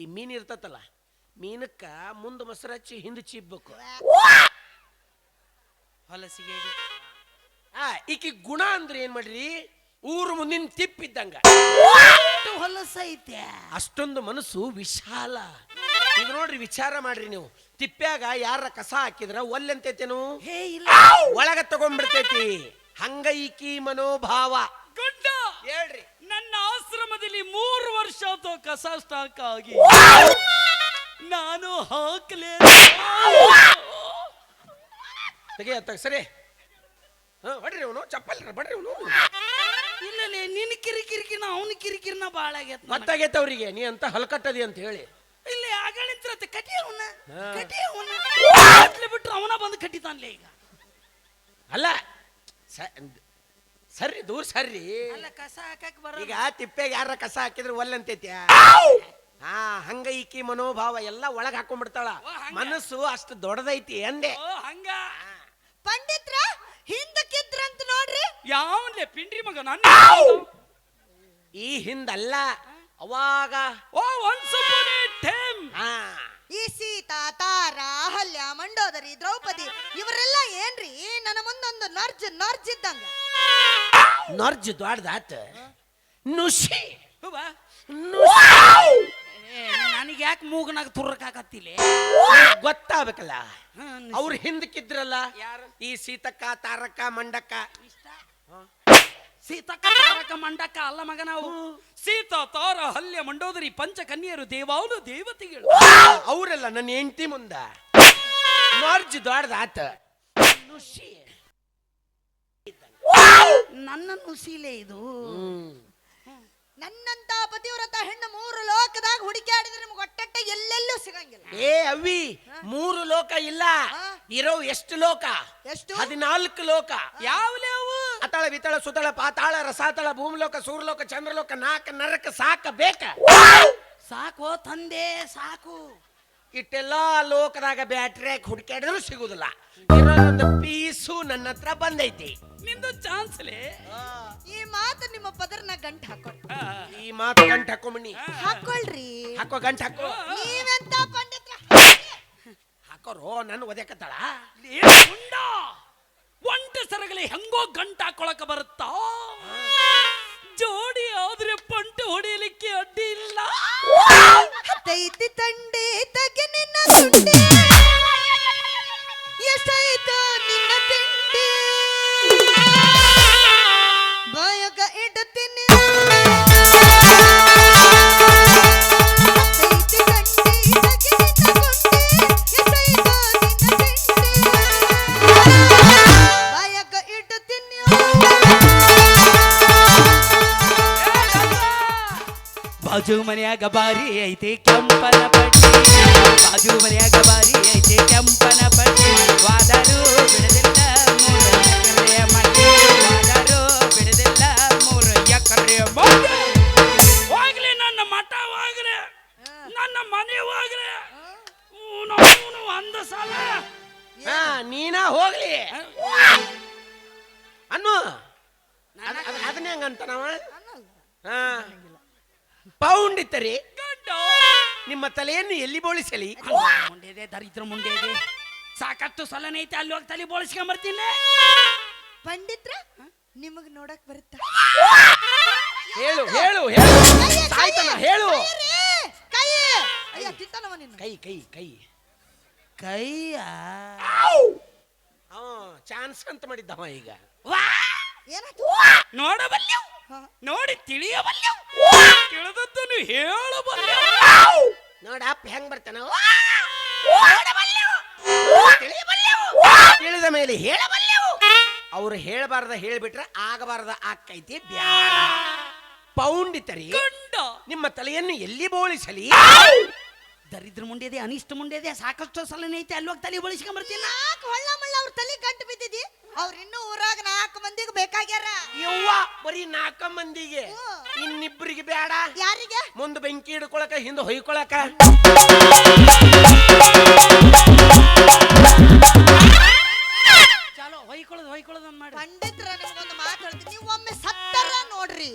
ಈ ಮೀನ್ ಇರ್ತತಲ್ಲ, ಮೀನಕ್ಕ ಮುಂದೆ ಮೊಸರು ಹಚ್ಚಿ ಹಿಂದೆ ಚಿಬ್ಬೇಕು. ಹೊಲಸಿಗೆ ಈಕಿ ಗುಣ ಅಂದ್ರೆ ಏನ್ ಮಾಡ್ರಿ? ಊರು ಮುಂದಿನ ತಿಪ್ಪಿದ್ದಂಗ ಹೊಲಸೈತೆ. ಅಷ್ಟೊಂದು ಮನಸ್ಸು ವಿಶಾಲ. ಈಗ ನೋಡ್ರಿ, ವಿಚಾರ ಮಾಡ್ರಿ ನೀವು. ತಿಪ್ಪ್ಯಾಗ ಯಾರ ಕಸ ಹಾಕಿದ್ರ ಒಲ್ಲೆಂತೈತೇನು? ಹೇ ಇಲ್ಲ, ಒಳಗ ತಗೊಂಡ್ಬಿಡ್ತೈತಿ. ಹಂಗ ಈಕಿ ಮನೋಭಾವ. ಗುಡ್ಡ ಹೇಳ್ರಿ, ನನ್ನ ಆಶ್ರಮದಲ್ಲಿ 3 ವರ್ಷ ಆಯ್ತು ಕಸ ಸ್ಟಾಕ್ ಆಗಿ. ನಾನು ಹಾಕಲೇ ತೆಗಿಯತ್ತ ಸರಿ. ಬಡ್ರಿ ಅವನು ಚಪ್ಪಲ್ ಬಡ್ರಿ ಅವನು. ಇಲ್ಲಲೇ ನಿನ್ನ ಕಿರಿಕಿರಿಕಿನ ಅವನ ಕಿರಿಕಿರಿನ ಬಾಳ ಆಗೈತೆ. ಮತ್ತಾಗೈತೆ ಅವ್ರಿಗೆ, ನೀ ಅಂತ ಹಲ್ಕಟ್ಟದಿ ಅಂತ ಹೇಳಿ. ಇಲ್ಲ ಆಗಳಿಂತ್ರ ಕಟಿ ಅವನ ಬಿಟ್ರು ಅವನ ಬಂದು ಕಟ್ಟಿತಾನ್ಲೇ ಈಗ. ಅಲ್ಲ ಸರ್ರಿ, ದೂರ ಸರ್ರಿ. ಅಲ್ಲ, ಕಸ ಹಾಕಕ್ ಬರ. ಈಗ ತಿಪ್ಪೆಗೆ ಯಾರ ಕಸ ಹಾಕಿದ್ರೆ ಒಲ್ಲಂತೈತಿ. ಹಂಗ ಈಕಿ ಮನೋಭಾವ ಎಲ್ಲ ಒಳಗ್ ಹಾಕೊಂಡ್ಬಿಡ್ತಾಳ. ಮನಸ್ಸು ಅಷ್ಟು ದೊಡ್ಡದೈತಿ ಅಂದೆ. ಹಂಗ ಪಂಡಿತ್ರ ಹಿಂದಕ್ಕಿದ್ರಂತ ನೋಡ್ರಿ. ಯಾವನ್ಲೆ ಪಿಂಡ್ರಿ ಮಗ ನನ್ನ ಈ ಹಿಂದಲ್ಲ, ಅವಾಗ ಈ ಸೀತಾ, ತಾರ, ಅಹಲ್ಯ, ಮಂಡೋದರಿ, ದ್ರೌಪದಿ ಇವರೆಲ್ಲ ಏನ್ರಿ ನನ್ನ ಮುಂದೊಂದು ನರ್ಜ್ ಇದ್ದಂಗ. ನರ್ಜ್ ದೊಡ್ಡದಾತ. ನುಷಿ ನನಗೆ ಯಾಕೆ ಮೂಗನಾಗ ತುರ್ರಕಾಕತ್ತಿಲ್ಲ ಗೊತ್ತಾಗಬೇಕಲ್ಲ. ಅವ್ರ ಹಿಂದಕ್ಕಿದ್ರಲ್ಲ, ಈ ಸೀತಕ್ಕ, ತಾರಕ್ಕ, ಮಂಡಕ್ಕ. ಸೀತಕ್ಕ, ತಾರಕ, ಮಂಡಕ್ಕ ಅಲ್ಲ ಮಗ, ನಾವು ಸೀತಾ, ತಾರ, ಹಲ್ಯ, ಮಂಡೋದರಿ ಪಂಚಕನ್ಯರು, ದೇವಾವಲು, ದೇವತೆಗಳು. ಅವರೆಲ್ಲ ನನ್ನ ಹೆಂಡತಿ ಮುಂದ ನರ್ಜ್ ದೊಡ್ಡದಾತ. ನುಷಿ ನನ್ನ ನುಸಿಲೆ ಇದು. ನನ್ನಂತ ಪತಿವ್ರತ ಹೆಣ್ಣು 3 ಲೋಕದಾಗ ಹುಡುಕಾಡಿದ್ರೆ ನಿಮ್ಗೆ ಒಟ್ಟಟ್ಟ ಎಲ್ಲೆಲ್ಲೂ ಸಿಗಂಗಿಲ್ಲ. ಏ ಅವ್ವಿ, 3 ಲೋಕ ಇಲ್ಲ, ಇರೋ ಎಷ್ಟು ಲೋಕ? ಎಷ್ಟು? 14 ಲೋಕ. ಯಾವ್ಲೇ ಅವು? ಅತಳ, ವಿತಳ, ಸುತಳ, ಪಾತಾಳ, ರಸಾತಳ, ಭೂಮಿಲೋಕ, ಸೂರ್ಲೋಕ, ಚಂದ್ರಲೋಕ, 4 ನರಕ ಸಾಕ ಬೇಕ. ಸಾಕು ತಂದೆ, ಸಾಕು. ಇಟ್ಟೆಲ್ಲ ಲೋಕದಾಗ ಬ್ಯಾಟ್ರಿ ಹುಡುಕಾಡಿದ್ರು ಸಿಗುದಿಲ್ಲ. ಇರೋದೊಂದು ಪೀಸು ನನ್ನ ಹತ್ರ ಬಂದೈತಿ. ನಿಂದು ಚಾನ್ಸ್ಲೇ. ಈ ಮಾತು ನಿಮ್ಮ ಪದರ್ನ ಗಂಟು ಹಾಕೊಳ್ಳಿ. ಈ ಮಾತು ಗಂಟು ಹಾಕೊಂಬಣ್ಣಿ. ಹಾಕೊಳ್ರಿ. ಹಾಕೋ, ಗಂಟು ಹಾಕೋ. ನೀವೆಂತ ಪಂಡಿತ್ರ ಹಾಕೋರು ನನ್ನ ಒದಕತ್ತಾಳ. ಒಂಟೆ ಸರಗಲಿ ಹೆಂಗೋ ಗಂಟು ಹಾಕೊಳಕ ಬರುತ್ತಾ? ಜೋಡಿ ಆದ್ರೆ ಪಂಟೆ ಹೊಡೆಯಲಿಕ್ಕೆ ಅಡ್ಡಿ ಇಲ್ಲ. ತೈತಿ ತಂಡೆ ತಗೆ ನಿನ್ನ ಸುಂಡೆ, ಎಷ್ಟಾಯ್ತು ನಿನ್ನ ತಿಂಡಿ, ಬಾಯಗ ಇಡುತ್ತೀನಿ. ತೈತಿ ತಂಡೆ ತಗೆ ನಿನ್ನ ಗುಂಡೆ, ಎಷ್ಟಾಯ್ತು ನಿನ್ನ ತಿಂಡಿ, ಬಾಯಗ ಇಡುತ್ತೀನಿ. ಬಾಜು ಮನ್ಯಾಗ ಬಾರಿ ಐತಿ ಕೆಂಪನ ಪಟ್ಟಿ ಬಾಜು ಮನ್ಯಾಗ ಬಾರಿ ಐತಿ ಕೆಂಪನ ಪಟ್ಟಿ ವಾದರು ಬಿಡದಿಲ್ಲ 3 ಎಕರೆ ಮಟ್ಟಿ ವಾದರು ಬಿಡದಿಲ್ಲ 3 ಎಕರೆ ಮಟ್ಟಿ ಹೋಗ್ಲಿ ನನ್ನ ಮಠ ಹೋಗ್ರಿ ನನ್ನ ಮನೆ ಹೋಗ್ರಿ ನಾವು ಅಂದ ಸಾಲ ನೀನ ಹೋಗ್ಲಿ ಅನ್ನು ಅದನ್ನೇ ಹಂಗಂತ ನಾವ ಪೌಂಡ್ ಇತ್ತರಿ ನಿಮ್ಮ ತಲೆಯನ್ನು ಎಲ್ಲಿ ಬೋಳಿಸಲಿ ಮುಂಡೆ ಇದೆ ದರಿದ್ರ ಮುಂಡೆ ಇದೆ ಸಾಕಷ್ಟು ಸಲನೆ ಐತೆ ಅಲ್ಲಿ ಹೋಗಿ ತಲೆ ಬೋಳಿಸ್ಕೊಂಬರ್ತೀನಿ ಪಂಡಿತ್ರ ನಿಮಗ್ ನೋಡಕ್ ಬರುತ್ತ ಹೇಳು ಹೇಳು ಹೇಳು ಆಯ್ತಲ್ಲ ಹೇಳು ಕೈ ಅಯ್ಯ ತಿಂತಾನವ ನಿನ್ನ ಕೈ ಕೈ ಕೈ ಕೈಯ ಚಾನ್ಸ್ ಅಂತ ಮಾಡಿದ್ದವ ಈಗ ಏನಾಯ್ತು ನೋಡಬಲ್ಲೆವು ನೋಡಿ ತಿಳಿಯಬಲ್ಲೆವು ತಿಳಿದದ್ದನ್ನು ಹೇಳಬಲ್ಲೆವು ನೋಡ ಅಪ್ಪ ಹೆಂಗ್ ಬರ್ತಾನ ತಿಳಿದ ಮೇಲೆ ಹೇಳಬಲ್ಲೆವು ಅವ್ರು ಹೇಳಬಾರ್ದ ಹೇಳ್ಬಿಟ್ರೆ ಆಗಬಾರ್ದ ಆಕೈತಿ ಬ್ಯಾಡ ಪೌಂಡಿತರಿ ನಿಮ್ಮ ತಲೆಯನ್ನು ಎಲ್ಲಿ ಬೋಳಿಸಲಿ ದರಿದ್ರ ಮುಂಡೆ ಇದೆ ಅನಿಷ್ಟ ಮುಂಡೆ ಇದೆ ಸಾಕಷ್ಟು ಸಲನೆ ಐತೆ ಅಲ್ಲಿ ಹೋಗಿ ತಲೆ ಬೋಳಿಸ್ಕೊಂಬರ್ತೀನಿ ನಾಲ್ಕು ಹೊಳ್ಳ ಮಳ್ಳ ಅವ್ರ ತಲೆ ಗಂಟು ಬಿದ್ದಿದಿ ಅವ್ರ ಇನ್ನೂ ಊರಾಗ 4 ಮಂದಿಗೆ ಬೇಕಾಗ್ಯಾರ ಯವ್ವ ಬರೀ 4 ಮಂದಿಗೆ ಇನ್ನಿಬ್ಬರಿಗೆ ಬೇಡ ಯಾರಿಗೆ ಮುಂದೆ ಬೆಂಕಿ ಹಿಡ್ಕೊಳಕ ಹಿಂದೆ ಹೊಯ್ಕೊಳಕ ಚಲೋ ಹೊಯ್ಕೊಳ್ಳೋದು ಮಾಡಿ ಪಂಡಿತ್ರ ನಿಮ್ಗೊಂದು ಮಾತು ಹೇಳ್ತೀನಿ ನೀವು ಒಮ್ಮೆ ಸತ್ತರ ನೋಡ್ರಿ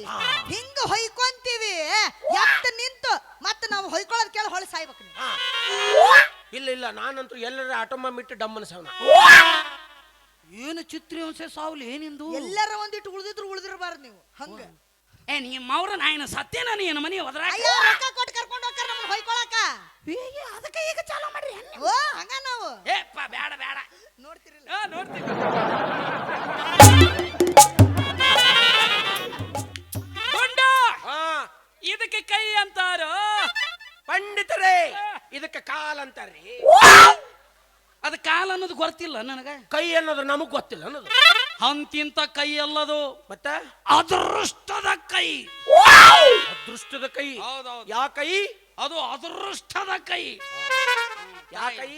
ಹಿಂಗ ಹೊಯ್ಕೊಂತೀವಿ ಎತ್ತ ನಿಂತು ಮತ್ತೆ ನಾವು ಹೊಯ್ಕೊಳ್ಳೋದು ಕೇಳಿ ಹೊಳ ಸಾಯ್ಬೇಕು ಇಲ್ಲ ಇಲ್ಲ ನಾನಂತೂ ಎಲ್ಲರ ಆಟೋಮ ಮಿಟ್ಟು ಡಮ್ಮನ ಸವನ ಏನು ಚಿತ್ರಾಂಶ ಸಾವ್ಲಿ ಏನಿಂದು ಎಲ್ಲರ ಒಂದಿಟ್ಟು ಉಳಿದಿರ್ಬಾರ್ದು ನೀವು ಹಂಗ ನಿಮ್ಮ ಅವ್ರ ನಾಯನ ಸತ್ಯನ ನೀನು ಮನೆ ಹೋದ್ರ ರೊಕ್ಕ ಕೊಟ್ಟು ಕರ್ಕೊಂಡು ಹೋಗ್ತಾರ ನಮ್ಮನ್ನ ಹೊಯ್ಕೊಳಕ ಅದಕ್ಕೆ ಈಗ ಚಾಲೋ ಮಾಡ್ರಿ ಓ ಹಂಗ ನಾವು ಏಪ್ಪ ಬೇಡ ಬೇಡ ನೋಡ್ತಿರಲ್ಲ ನೋಡ್ತೀವಿ ಇದಕ್ಕೆ ಕೈ ಅಂತಾರ ಪಂಡಿತರೇ ಇದಕ್ಕೆ ಕಾಲ್ ಅಂತಾರ್ರಿ ಅದ ಕಾಲ ಅನ್ನೋದು ಗೊತ್ತಿಲ್ಲ ನನಗ ಕೈ ಅನ್ನೋದು ನಮಗ್ ಗೊತ್ತಿಲ್ಲ ಅನ್ನೋದು ಅಂತಿಂತ ಕೈ ಅಲ್ಲದು ಮತ್ತ ಅದೃಷ್ಟದ ಕೈ ಅದೃಷ್ಟದ ಕೈ ಹೌದೌದು ಯಾ ಕೈ ಅದು ಅದೃಷ್ಟದ ಕೈ ಯಾ ಕೈ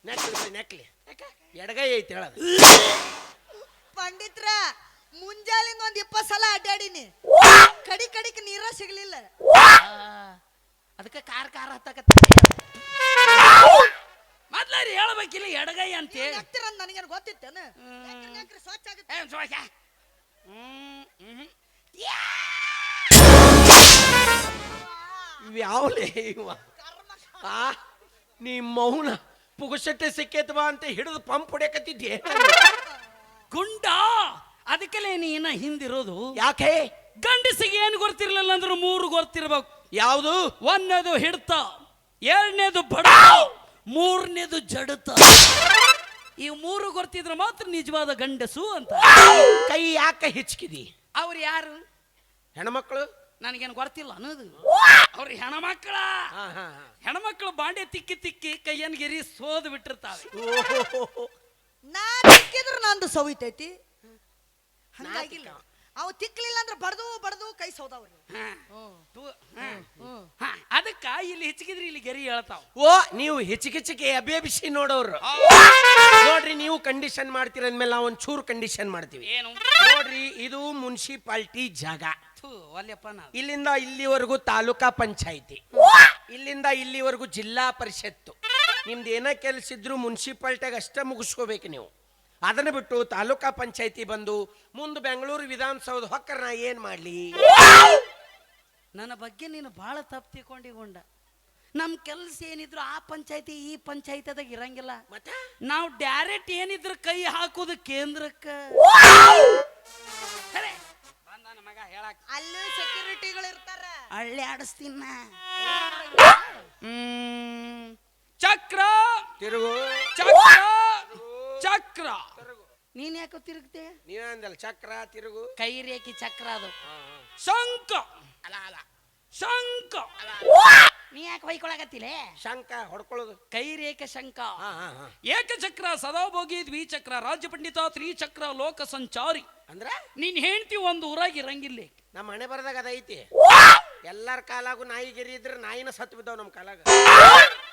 ನೆಕ್ಲಿ ನೆಕ್ಲಿ ಎಡಗೈ ಐತಿ ಹೇಳದ ಪಂಡಿತ್ರ ಮುಂಜಾಲಿಂದ 20 ಸಲ ಅಡ್ಡಾಡಿನಿ ಕಡಿಕ್ ನೀರ ಸಿಗ್ಲಿಲ್ಲ ಅದಕ್ಕೆ ಕಾರ ಹತ್ತಕತ್ತ ಮೊದ್ಲಾರಿ ಹೇಳ್ಬೇಕಿಲ್ಲ ಎಡಗೈ ಅಂತ ಹಾಕ್ತಿರಂತ ನನಗೇನು ಗೊತ್ತಿತ್ತೇನು ಸ್ವಚ್ಛ ಆಗುತ್ತೆ ಯಾವಲೇ ಇವ ನೀ ಮೌನ ಪುಗುಸಟ್ಟೆ ಸಿಕ್ಕೇತ್ ಬಾ ಅಂತ ಹಿಡಿದು ಪಂಪ್ ಹೊಡ್ಯಾಕತ್ತಿದ್ದೆ ಗುಂಡ ಅದಕ್ಕೆಲ್ಲ ನೀನ ಹಿಂದಿರೋದು ಯಾಕೆ ಗಂಡಸಿಗೆ ಏನು ಗೊತ್ತಿರ್ಲಿಲ್ಲ ಅಂದ್ರೆ 3 ಗೊತ್ತಿರ್ಬೇಕು ಯಾವುದು 1ನೇದು ಹಿಡ್ತ 2ನೇದು ಬಡ 3ನೇದು ಜಡತ ಈ 3 ಗೊತ್ತಿದ್ರೆ ಮಾತ್ರ ನಿಜವಾದ ಗಂಡಸು ಅಂತ ಕೈ ಯಾಕೆ ಹೆಚ್ಚಿಕಿದಿ ಅವ್ರು ಯಾರು ಹೆಣ್ಮಕ್ಳು ನನಗೇನು ಗೊತ್ತಿಲ್ಲ ಅನ್ನೋದು ಅವ್ರು ಹೆಣ್ಮಕ್ಳ ಹೆಣ್ಮಕ್ಳು ಬಾಂಡೆ ತಿಕ್ಕಿ ಕೈಯನ್ ಗಿರಿ ಸೋದು ಬಿಟ್ಟಿರ್ತಾವೆ ನಾ ತಿಕ್ಕಿದ್ರು ನಂದು ಸವಿತೈತಿ ಹಂಗಾಗಿಲ್ಲ ಅವು ತಿಕ್ಲಿಲ್ಲ ಅಂದ್ರೆ ಬಡ್ದು ಕೈ ಸೋದವ್ರಿ ಅದಕ್ಕ ಇಲ್ಲಿ ಹೆಚ್ಚಿಗಿದ್ರಿ ಇಲ್ಲಿ ಗೆರಿ ಹೇಳ್ತಾವ ಓ ನೀವು ಹೆಚ್ಚಿಗೆ ಅಬೇಬಿಸಿ ನೋಡೋರು ನೋಡ್ರಿ ನೀವು ಕಂಡೀಷನ್ ಮಾಡ್ತೀರ ಅಂದ್ಮೇಲೆ ನಾವು ಒಂಚೂರು ಕಂಡೀಷನ್ ಮಾಡ್ತೀವಿ ಏನು ನೋಡ್ರಿ ಇದು ಮುನ್ಸಿಪಾಲ್ಟಿ ಜಾಗ ಒಲ್ಲೆಪ್ಪ ಇಲ್ಲಿಂದ ಇಲ್ಲಿವರೆಗೂ ತಾಲೂಕಾ ಪಂಚಾಯಿತಿ ಇಲ್ಲಿಂದ ಇಲ್ಲಿವರೆಗೂ ಜಿಲ್ಲಾ ಪರಿಷತ್ತು ನಿಮ್ದು ಏನ ಕೆಲಸ ಇದ್ರು ಮುನ್ಸಿಪಾಲ್ಟಿಯಾಗ ಅಷ್ಟೇ ಮುಗಿಸ್ಕೋಬೇಕು ನೀವು ಅದನ್ನ ಬಿಟ್ಟು ತಾಲೂಕಾ ಪಂಚಾಯಿತಿ ಬಂದು ಮುಂದೆ ಬೆಂಗಳೂರು ವಿಧಾನಸೌಧ ಹೊಕ್ಕರ ನಾ ಏನ್ ಮಾಡ್ಲಿ ನನ್ನ ಬಗ್ಗೆ ನೀನು ಬಹಳ ತಪ್ಪು ತಿಳ್ಕೊಂಡಿಗೊಂಡ ನಮ್ ಕೆಲಸ ಏನಿದ್ರು ಆ ಪಂಚಾಯಿತಿ ಈ ಪಂಚಾಯಿತಿದಾಗ ಇರಂಗಿಲ್ಲ ಮತ್ತೆ ನಾವು ಡೈರೆಕ್ಟ್ ಏನಿದ್ರು ಕೈ ಹಾಕುದು ಕೇಂದ್ರಕ್ಕ ಮಗ ಹೇಳಕ್ ಅಲ್ಲೂ ಸೆಕ್ಯೂರಿಟಿಗಳು ಇರ್ತಾರ ಹಳ್ಳಿ ಆಡಿಸ್ತೀನ ಚಕ್ರ ತಿರುಗು ಚಕ್ರ ಚಕ್ರ ನೀನ್ ಯಾಕೋ ತಿರುಗ್ತೆ ನೀವಂದಲ್ಲ ಚಕ್ರ ತಿರುಗು ಕೈ ರೇಖಿ ಚಕ್ರ ಅದು ಶಂಕ ಅಲ್ಲ ಶಂಕ ನೀ ಯಾಕೆ ಹೊಯ್ಕೊಳಕತ್ತಿಲೆ ಶಂಕ ಹೊಡ್ಕೊಳ್ಳೋದು. ಕೈ ರೇಖೆ ಶಂಕ ಹಾ ಹಾ ಹಾ. ಏಕಚಕ್ರ ಸದಾಭೋಗಿ ದ್ವಿಚಕ್ರ ರಾಜ್ಯ ಪಂಡಿತ ತ್ರಿಚಕ್ರ ಲೋಕ ಸಂಚಾರಿ ಅಂದ್ರೆ ನೀನ್ ಹೆಂಡ್ತಿ ಒಂದು ಊರಾಗ ಇರಂಗಿಲ್ಲ. ನಮ್ಮ ಮನೆ ಬರದಾಗ ಅದೈತಿ. ಎಲ್ಲಾರ ಕಾಲಾಗು ನಾಯಿ ಗೆರಿ ಇದ್ರೆ ನಾಯಿನ ಸತ್ತು ಬಿದ್ದಾವ್ ನಮ್ಮ ಕಾಲಾಗ.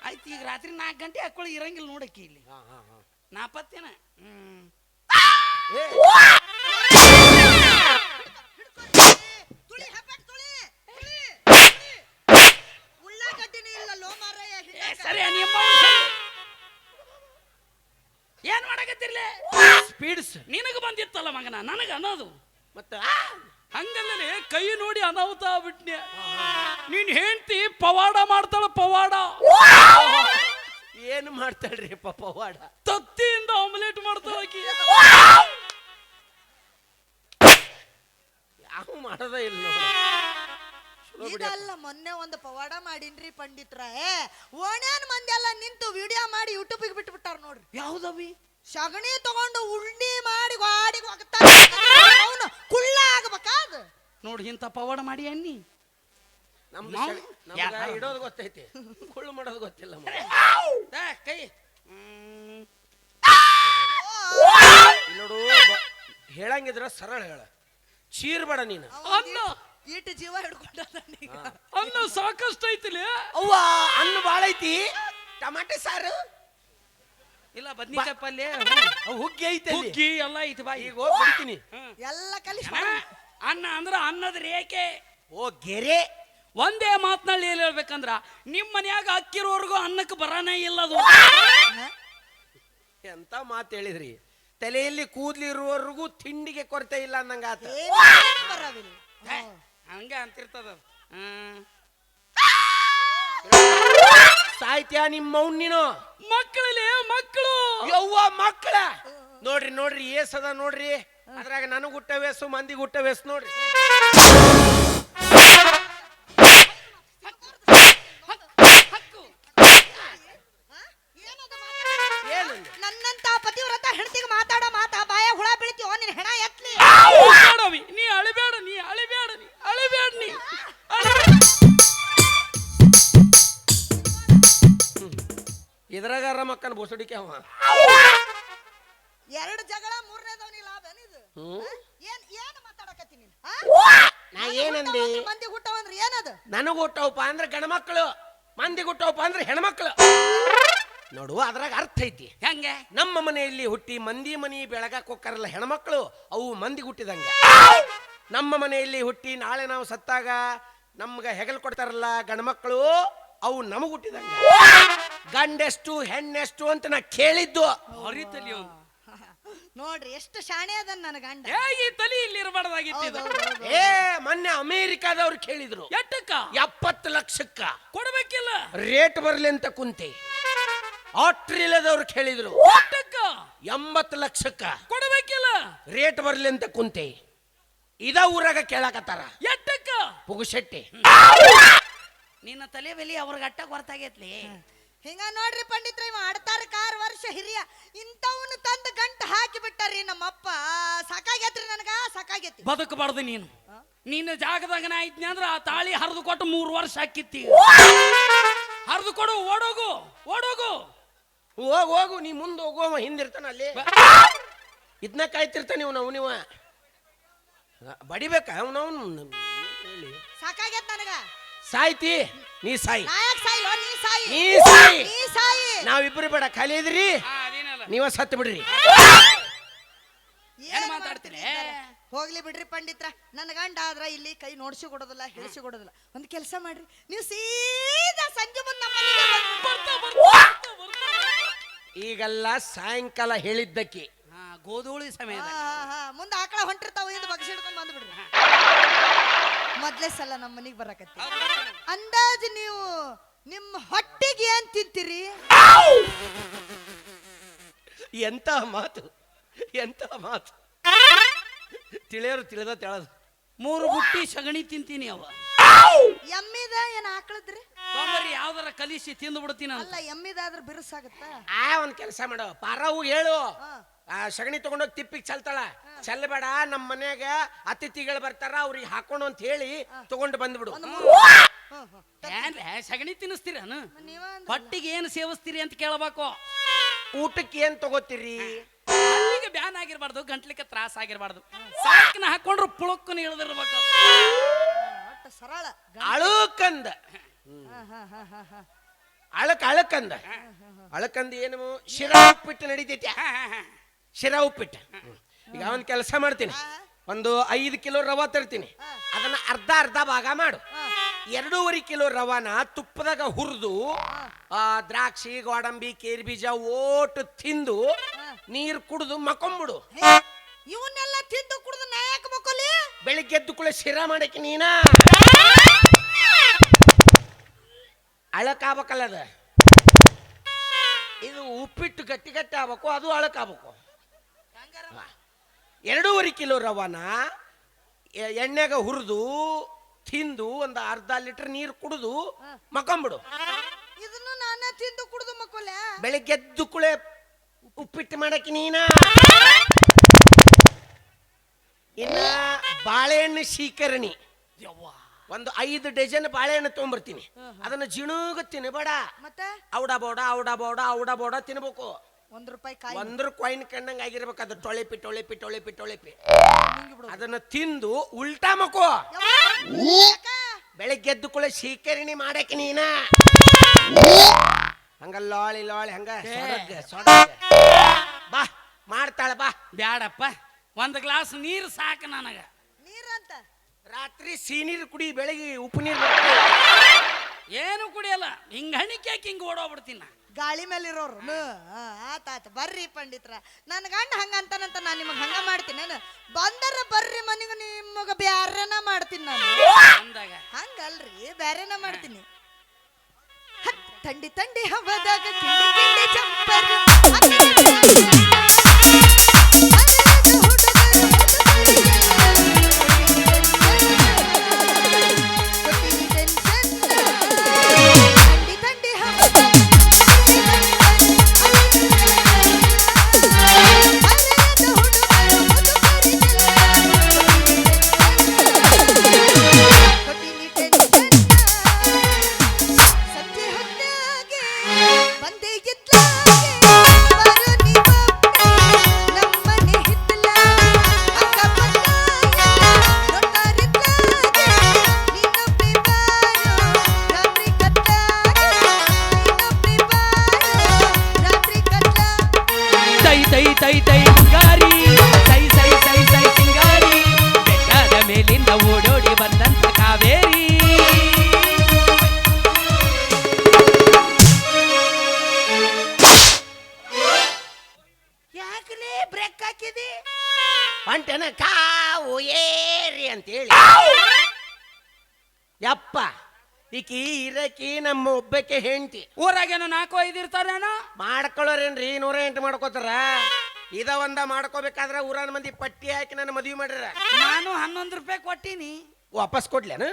ಆಯ್ತು ಈಗ ರಾತ್ರಿ 4 ಗಂಟೆ ಹಾಕೊಳ್ಳಿ ಇರಂಗಿಲ್ಲ ನೋಡಕ್ಕೆ ಇಲ್ಲಿ. ಹಾ ಹಾ ಹಾ. ನಾಪತ್ತೇನ ಏ, ತುಳಿ ಹೆಬ್ಬೆಟ್ ತುಳಿ ತುಳಿ ಉಳ್ಳಾಗಡ್ಡಿನೇ ಇಲ್ಲ ಲೋ ಮಾರಾಯ ಸರಿ ನಿಮ್ಮ ಏನ್ ಮಾಡಕತ್ತಿರ್ಲೆ ಸ್ಪೀಡ್ಸ್ ನಿನಗ ಬಂದಿತ್ತಲ್ಲ ಮಗನ ನನಗ ಅನ್ನೋದು ಮತ್ತ ಹಂಗಲ್ಲೇ ಕೈ ನೋಡಿ ಅನಾಹುತ ಆಗ್ಬಿಟ್ನೆ. ನೀನ್ ಹೆಂಡ್ತಿ ಪವಾಡ ಮಾಡ್ತಾಳ ಪವಾಡ. ಏನು ಮಾಡ್ತಾಳ್ರಿ ಪವಾಡ? ತತ್ತಿಯಿಂದ ಆಮ್ಲೆಟ್ ಮಾಡ್ತಾಳ ಆಕಿ. ಯಾವ ಮಾಡೋದ ಇಲ್ಲ ನೋಡಿ. ಇದಲ್ಲ ಮೊನ್ನೆ ಒಂದು ಪವಾಡ ಮಾಡಿನ್ರಿ ಪಂಡಿತ್ರ ಓಣ್ಯಾನ್ ಮಂದಿ ಎಲ್ಲ ನಿಂತು ವಿಡಿಯೋ ಮಾಡಿ ಯೂಟ್ಯೂಬ್ಗೆ ಬಿಟ್ಬಿಟ್ಟಾರ ನೋಡ್ರಿ. ಯಾವ್ದವಿ? ಸಗಣಿ ತಗೊಂಡು ಉಂಡಿ ಮಾಡಿ ಗಾಡಿಗೆ ಅವನು ಕುಳ್ಳ ಆಗ್ಬೇಕಾದ ನೋಡಿ ಇಂಥ ಪವಾಡ ಮಾಡಿ ಅನ್ನಿ. ನಮ್ದು ಇಡೋದು ಗೊತ್ತೈತಿ, ಕುಳ್ಳು ಮಾಡೋದು ಗೊತ್ತಿಲ್ಲ. ಕೈ ನೋಡು, ಹೇಳಂಗಿದ್ರ ಸರಳ ಹೇಳ, ಚೀರ್ಬೇಡ ನೀನು. ಅನ್ನ ಈಟ್ ಜೀವ ಹಿಡ್ಕೊಂಡ ಅನ್ನ ಸಾಕಷ್ಟು ಐತಿಲಿ. ಅವ್ವ ಅನ್ನ ಬಾಳ ಐತಿ. ಟಮಾಟೆ ಸಾರು ಇಲ್ಲ, ಬದ್ನಿಕಾಯಿ ಪಲ್ಯ, ಹುಗ್ಗಿ ಐತಿ, ಹುಗ್ಗಿ ಎಲ್ಲ ಐತಿ ಬಾ. ಈಗ ಹೋಗಿ ಬಿಡ್ತೀನಿ. ಎಲ್ಲ ಕಲಿಸ್ ಅನ್ನ ಅಂದ್ರ ಅನ್ನದ ರೇಖೆ. ಓ ಗೆರೆ. ಒಂದೇ ಮಾತ್ನಲ್ಲಿ ಏನ್ ಹೇಳ್ಬೇಕಂದ್ರ ನಿಮ್ ಮನ್ಯಾಗ ಅಕ್ಕಿರೋರ್ಗು ಅನ್ನಕ್ಕೆ ಬರಾನೇ ಇಲ್ಲ ಅದು. ಎಂತ ಮಾತು ಹೇಳಿದ್ರಿ. ತಲೆಯಲ್ಲಿ ಕೂದ್ಲಿ ಇರುವವರೆಗೂ ತಿಂಡಿಗೆ ಕೊರತೆ ಇಲ್ಲ ಅನ್ನಂಗ ಆತ. ಹಂಗ ಅಂತಿರ್ತದ. ಸಾಯ್ತ್ಯಾ ನಿಮ್ಮವ್ನ ನೀನು. ಮಕ್ಕಳಲ್ಲಿ ಮಕ್ಕಳು ಯವ್ವ ಮಕ್ಕಳ ನೋಡ್ರಿ ನೋಡ್ರಿ ಏಸದ ನೋಡ್ರಿ. ಅದ್ರಾಗ ನನಗ್ ಹುಟ್ಟ ವೇಸು, ಮಂದಿಗೆ ಹುಟ್ಟ ವೇಸು ನೋಡ್ರಿ. ನನ್ನಂತ ಪತಿವ್ರತ ಹೆಂಡತಿಗೆ ಮಾತಾಡೋ ಮಾತಾ ಬಾಯ ಹುಳ ಬೀಳ್ತೀವೋ ನಿನ್ ಹೆಣ ಎತ್ಲಿ. ನೀ ಅಳಿಬೇಡ, ನೀ ಅಳಿಬೇಡ, ನೀ ಅಳಿಬೇಡ, ನೀ ಇದ್ರಾಗಾರ ಮಕ್ಕನ ಬುಸಡಿಕೆ ಅವ. 2 ಜಗಳ 3ನೇದವನಿ ಲಾಭ ಏನಿದು? ಏನ್ ಮಾತಾಡಕತ್ತಿ ನೀನು? ನಾ ಏನಂದಿ? ಮಂದಿ ಹುಟ್ಟವಂದ್ರ ಏನದು? ನನಗ್ ಹುಟ್ಟವಪ್ಪ ಅಂದ್ರೆ ಗಣಮಕ್ಳು, ಮಂದಿಗೆ ಹುಟ್ಟವಪ್ಪ ಅಂದ್ರೆ ಹೆಣ್ಮಕ್ಳು. ನೋಡು, ಅದ್ರಾಗ ಅರ್ಥ ಐತಿ. ಹೆಂಗೆ? ನಮ್ಮ ಮನೆಯಲ್ಲಿ ಹುಟ್ಟಿ ಮಂದಿ ಮನಿ ಬೆಳಗಾಕ್ ಹೋಗ್ತಾರಲ್ಲ ಹೆಣ್ಮಕ್ಳು, ಅವು ಮಂದಿಗೆ ಹುಟ್ಟಿದಂಗ. ನಮ್ಮ ಮನೆಯಲ್ಲಿ ಹುಟ್ಟಿ ನಾಳೆ ನಾವು ಸತ್ತಾಗ ನಮ್ಗ ಹೆಗಲ್ ಕೊಡ್ತಾರಲ್ಲ ಗಂಡ್ಮಕ್ಳು, ಅವು ನಮಗ್ ಹುಟ್ಟಿದಂಗ. ಗಂಡೆಷ್ಟು ಹೆಣ್ಣೆಷ್ಟು ಅಂತ ನಾ ಕೇಳಿದ್ದು. ಹೊರಿತಲಿ ಅವನು. ನೋಡ್ರಿ ಎಷ್ಟು ಶಾಣೆ ಅದ ನನ್ನ ಗಂಡ. ಈ ತಲಿ ಇಲ್ಲಿ ಇರಬಾರ್ದಾಗಿತ್ತು. ಏ ಮೊನ್ನೆ ಅಮೇರಿಕಾದವ್ರು ಕೇಳಿದ್ರು, ಎಟ್ಟಕ್ಕ? 70 ಲಕ್ಷಕ್ಕ ಕೊಡ್ಬೇಕಿಲ್ಲ, ರೇಟ್ ಬರ್ಲಿ ಅಂತ ಕುಂತೆ. ಆಸ್ಟ್ರೇಲಿಯಾದವ್ರು ಕೇಳಿದ್ರು, ಎಟ್ಟಕ್ಕ? 80 ಲಕ್ಷಕ್ಕ ಕೊಡ್ಬೇಕಿಲ್ಲ, ರೇಟ್ ಬರ್ಲಿ ಅಂತ ಕುಂತೆ. ಇದ ಊರಾಗ ಕೇಳಕತ್ತಾರ, ಎಟ್ಟಕ್ಕ? ಪುಗುಶೆಟ್ಟಿ. ನಿನ್ನ ತಲೆ ಬೆಲಿ ಅವ್ರಿಗೆ ಅಟ್ಟ ಹೊರತಾಗೈತ್ಲಿ. ಹಿಂಗ ನೋಡ್ರಿ ಪಂಡಿತ್ರ, ಇವ ಆಡ್ತಾರ ಕಾರ್ ವರ್ಷ ಹಿರಿಯ ಇಂಥವ್ನು ತಂದು ಗಂಟ ಹಾಕಿ ಬಿಟ್ಟಾರಿ ನಮ್ಮಪ್ಪ. ಸಾಕಾಗೈತ್ರಿ ನನಗ, ಸಾಕಾಗೈತಿ. ಬದುಕಬಾರ್ದು ನೀನು. ನಿನ್ನ ಜಾಗದಾಗ ನಾ ಇದ್ನಿ ಅಂದ್ರ ಆ ತಾಳಿ ಹರಿದು ಕೊಟ್ಟು 3 ವರ್ಷ ಹಾಕಿತ್ತಿ. ಹರಿದು ಕೊಡು, ಓಡೋಗು ಓಡೋಗು. ಹೋಗು ಹೋಗು, ನೀ ಮುಂದೆ ಹೋಗುವ ಹಿಂದಿರ್ತಾನ ಅಲ್ಲಿ. ಇದನ್ನ ಕಾಯ್ತಿರ್ತಾನೆ ನೀವು ಬಡಿಬೇಕ ಅವನವನು. ಸಾಕಾಗೈತ್ ನನಗ. ಸಾಯ್ತಿ ನೀ ಸಾಯಿ, ನಾಯಕ್ ಸಾಯಿಲೋ ನೀ ಸಾಯಿ, ನೀ ಸಾಯಿ, ನೀ ಸಾಯಿ. ನಾವಿಬ್ರು ಬೇಡ, ಖಾಲಿ ಇದ್ರಿ ನೀವ ಸತ್ತು ಬಿಡ್ರಿ. ಏನ್ ಮಾತಾಡ್ತೀನಿ? ಹೋಗ್ಲಿ ಬಿಡ್ರಿ ಪಂಡಿತ್ರ, ನನ್ನ ಗಂಡ ಆದ್ರ ಇಲ್ಲಿ ಕೈ ನೋಡ್ಸಿ ಕೊಡೋದಿಲ್ಲ, ಹೇಳಿಸಿ ಕೊಡೋದಿಲ್ಲ. ಒಂದು ಕೆಲಸ ಮಾಡ್ರಿ, ನೀವು ಸೀದಾ ಸಂಜೆ ಮುಂದೆ ಈಗೆಲ್ಲ ಸಾಯಂಕಾಲ ಹೇಳಿದ್ದಕ್ಕೆ ಗೋಧೂಳಿ ಸಮಯ ಮುಂದೆ ಆಕಳ ಹೊಂಟಿರ್ತಾವ, ಹಿಂದೆ ಬಗ್ಸಿ ಹಿಡ್ಕೊಂಡ್ ಬಂದ್ಬಿಡ್ರಿ. ಮೊದ್ಲೇ ಸಲ ನಮ್ಮ ಮನಿಗೆ ಬರಕತ್ತಿ. ಅಂದಾಜು ನೀವು ನಿಮ್ಮ ಹೊಟ್ಟಿಗೆ ಏನ್ ತಿಂತೀರಿ? ಎಂತ ಮಾತು, ಎಂತ ಮಾತು. ತಿಳಿಯೋರು ತಿಳಿದ ತೆಳದು. 3 ಬುಟ್ಟಿ ಸಗಣಿ ತಿಂತೀನಿ. ಅವ ಎಮ್ಮಿದ ಏನ್ ಆಕಳದ್ರಿ? ತೊಂಬರಿ ಯಾವ್ದಾರ ಕಲಿಸಿ ತಿಂದು ಬಿಡ್ತೀನಿ. ಅಲ್ಲ ಎಮ್ಮಿದಾದ್ರ ಬಿರುಸಾಗತ್ತ. ಒಂದ್ ಕೆಲಸ ಮಾಡೋ, ಪಾರವು ಹೇಳು, ಆ ಸಗಣಿ ತಗೊಂಡೋಗಿ ತಿಪ್ಪಿಗೆ ಚಲ್ತಾಳ. ಚೆಲ್ಲಬೇಡ, ನಮ್ಮ ಮನ್ಯಾಗ ಅತಿಥಿಗಳು ಬರ್ತಾರ, ಅವ್ರಿಗೆ ಹಾಕೋಣ ಅಂತ ಹೇಳಿ ತಗೊಂಡು ಬಂದ್ಬಿಡು. ಏನ್ಲೆ ಸಗಣಿ ತಿನ್ನಿಸ್ತೀರನು ನೀವ ಹೊಟ್ಟಿಗೆ ಏನು ಸೇವಿಸ್ತೀರಿ ಅಂತ ಕೇಳಬೇಕು. ಊಟಕ್ಕೆ ಏನ್ ತಗೋತೀರಿ? ಹಲ್ಲಿಗೆ ಬ್ಯಾನ್ ಆಗಿರ್ಬಾರ್ದು, ಗಂಟ್ಲಿಕ್ಕೆ ತ್ರಾಸ ಆಗಿರ್ಬಾರ್ದು. ಸಾಕಿನ ಹಾಕೊಂಡ್ರು ಪುಳುಕ್ಕನ ಇಳ್ದಿರ್ಬೇಕು. ಸರಳ ಅಳುಕಂದ ಅಳಕಂದ ಅಳಕಂದ ಏನು ಶಿರಾ ಉಪ್ಪಿಟ್ಟು ನಡೀತೈತಿ. ಶಿರಾ ಉಪ್ಪಿಟ್ಟು. ಈಗ ಒಂದ್ ಕೆಲಸ ಮಾಡ್ತೀನಿ, ಒಂದು 5 ಕಿಲೋ ರವಾ ತರ್ತೀನಿ, ಅದನ್ನ ಅರ್ಧ ಭಾಗ ಮಾಡು. 2.5 ಕಿಲೋ ರವಾನ ತುಪ್ಪದಾಗ ಹುರಿದು ದ್ರಾಕ್ಷಿ ಗೋಡಂಬಿ ಕೇರಿ ಬೀಜ ಓಟು ತಿಂದು ನೀರು ಕುಡಿದು ಮಕ್ಕೊಂಬಿಡು. ಇವನ್ನೆಲ್ಲ ತಿಂದು ಕುಡಿದು ನಾ ಯಾಕೆ ಮಕ್ಕೋಲಿ? ಬೆಳಿಗ್ಗೆ ಎದ್ದು ಕೂಡ ಶಿರಾ ಮಾಡಕ್ಕೆ ನೀನ ಅಳಕಾಗಬೇಕಲ್ಲ ಅದ. ಇದು ಉಪ್ಪಿಟ್ಟು ಗಟ್ಟಿ ಗಟ್ಟಿ ಆಗ್ಬೇಕು, ಅದು ಅಳಕಾಗಬೇಕು. 2.5 ಕಿಲೋ ರವಾನ ಎಣ್ಣೆಗ ಹುರಿದು ತಿಂದು ಒಂದು ಅರ್ಧ ಲೀಟರ್ ನೀರು ಕುಡಿದು ಮಕ್ಕೊಂಬಿಡು. ಇದನ್ನು ನಾನೇ ತಿಂದು ಕುಡಿದು ಮಕ್ಕೋಲೆ? ಬೆಳಿಗ್ಗೆ ಎದ್ದು ಕುಳೆ ಉಪ್ಪಿಟ್ಟು ಮಾಡಕ್ಕೆ ನೀನ. ಇನ್ನ ಬಾಳೆಹಣ್ಣು ಶೀಕರಣಿ ಒಂದು 5 ಡಜನ್ ಬಾಳೆಹಣ್ಣು ತಗೊಂಡ್ಬರ್ತೀನಿ. ಅದನ್ನ ಜಿಣುಗ ತಿನ್ಬೇಡ, ಮತ್ತೆ ಔಡ ಬೋಡ ತಿನ್ಬೇಕು. ₹1 ಕಾಯಿ 1 ಕಾಯಿನ್ ಕಣ್ಣಂಗ ಆಗಿರ್ಬೇಕು. ಅದು ಟೊಳೆಪಿ ಅದನ್ನ ತಿಂದು ಉಲ್ಟಾ ಮಕ್ಕೋ. ಬೆಳಿಗ್ಗೆ ಎದ್ದು ಕೂಡ ಶೀಕರಣಿ ಮಾಡಕ್ಕೆ ನೀನ ಹಂಗ ಲಾಳಿ ಹಂಗ ಬಾ ಮಾಡ್ತಾಳ ಬಾ. ಬ್ಯಾಡಪ್ಪ, 1 ಗ್ಲಾಸ್ ನೀರು ಸಾಕು ನನಗ. ನೀರಂತ ರಾತ್ರಿ ಸಿಹಿನೀರು ಕುಡಿ, ಬೆಳಗ್ಗೆ ಉಪ್ಪು ನೀರು ಏನು ಕುಡಿಯಲ್ಲ. ಹಿಂಗ ಹಣಿಕೆ ಹಾಕಿ ಹಿಂಗ ಓಡೋಗ್ಬಿಡ್ತೀನಿ ನಾ. ಗಾಳಿ ಮೇಲೆ ಇರೋರು ಆತಾತ ಬರ್ರಿ ಪಂಡಿತ್ರ. ನನ್ನ ಗಂಡ ಹಂಗಂತಾನಂತ ನಾನು ನಿಮಗೆ ಹಂಗ ಮಾಡ್ತೀನಿ. ನಾನು ಬಂದರ ಬರ್ರಿ ಮನೆಗೆ ನಿಮಗ ಬ್ಯಾರೆನ ಮಾಡ್ತೀನಿ. ನಾನು ಅಂದಾಗ ಹಂಗಲ್ರಿ, ಬ್ಯಾರೆನ ಮಾಡ್ತೀನಿ. ತಂಡಿ ತಂಡಿ ಹವದಾಗ ತಿಂಡಿ ತಿಂಡಿ ಚಪ್ಪರ ಓಡೋಡಿ ಬಂದಂತ ಕಾವೇರಿ. ಯಾಕಲೇ ಬ್ರೇಕ್ ಹಾಕಿದಿ? ಹೊಂಟೆನ ಕಾವು ಏರಿ ಅಂತೇಳಿ. ಯಪ್ಪ ಈಕಿ ಇರಕಿ ನಮ್ಮ ಒಬ್ಬಕ್ಕೆ ಹೆಂಡತಿ. ಊರಾಗೇನು 4-5 ಇರ್ತಾರೇನೋ ಮಾಡ್ಕೊಳ್ಳೋರೇನ್ರಿ? 108 ಮಾಡ್ಕೋತಾರ. ಇದ ಒಂದ ಮಾಡ್ಕೋಬೇಕಾದ್ರ ಊರನ ಮಂದಿ ಪಟ್ಟಿ ಹಾಕಿ ನನ್ನ ಮದುವೆ ಮಾಡ್ಯಾರ. ನಾನು ₹11 ಕೊಟ್ಟಿನಿ. ವಾಪಸ್ ಕೊಡ್ಲೇನು?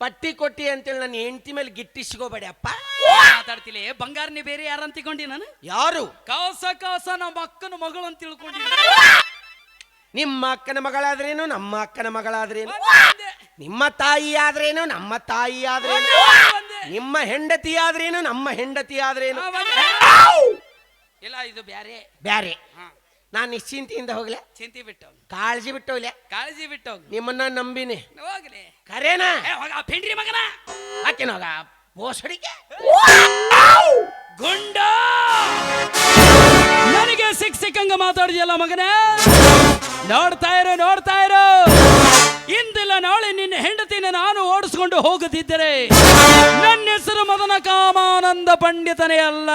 ಪಟ್ಟಿ ಕೊಟ್ಟಿ ಅಂತೇಳಿ ನನ್ನ ಹೆಂಡತಿ ಮೇಲೆ ಗಿಟ್ಟಿಸ್ಕೋಬೇಡಿ ಅಪ್ಪ. ಮಾತಾಡ್ತಿಲ್ಲ, ಬಂಗಾರನೇ ಬೇರೆ ಯಾರಂತ ತಿಳ್ಕೊಂಡಿ ನಾನು? ಯಾರು? ಕಾಸ ನಮ್ಮ ಅಕ್ಕನ ಮಗಳು ಅಂತ ತಿಳ್ಕೊಂಡಿ. ನಿಮ್ಮ ಅಕ್ಕನ ಮಗಳಾದ್ರೇನು, ನಮ್ಮ ಅಕ್ಕನ ಮಗಳಾದ್ರೇನು, ನಿಮ್ಮ ತಾಯಿ ಆದ್ರೇನು, ನಮ್ಮ ತಾಯಿ ಆದ್ರೇನು, ನಿಮ್ಮ ಹೆಂಡತಿ ಆದ್ರೇನು, ನಮ್ಮ ಹೆಂಡತಿ ಆದ್ರೇನು. ಇಲ್ಲ, ಇದು ಬ್ಯಾರೆ ಬ್ಯಾರೆ. ನಾನು ನಿಶ್ಚಿಂತೆಯಿಂದ ಹೋಗ್ಲೆ, ಚಿಂತೆ ಬಿಟ್ಟು ಕಾಳಜಿ ಬಿಟ್ಟು ಹೋಗ್ಲೆ, ಕಾಳಜಿ ಬಿಟ್ಟು ನಿಮ್ಮನ್ನ ನಂಬಿನಿ. ಹೋಗ್ಲಿ ಕರೇನಾ? ಪಿಂಡ್ರಿ ಮಗನ ಹಾಕೇನೋಗ ಬೋಸಡಿಗೆ ಗುಂಡ ನನಗೆ ಸಿಕ್ಕಂಗ ಮಾತಾಡಿದೆಯಲ್ಲ ಮಗನೇ. ನೋಡ್ತಾ ಇರೋ ಇಂದಿಲ್ಲ ನಾಳೆ ನಿನ್ನ ಹೆಂಡತಿನ ನಾನು ಓಡಿಸ್ಕೊಂಡು ಹೋಗುತ್ತಿದ್ದರೆ ನನ್ನ ಹೆಸರು ಮದನ ಕಾಮಾನಂದ ಪಂಡಿತನೇ ಅಲ್ಲ.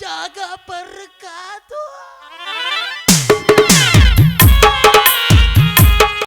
ಜಾಗ ಬರ್ಕಾತು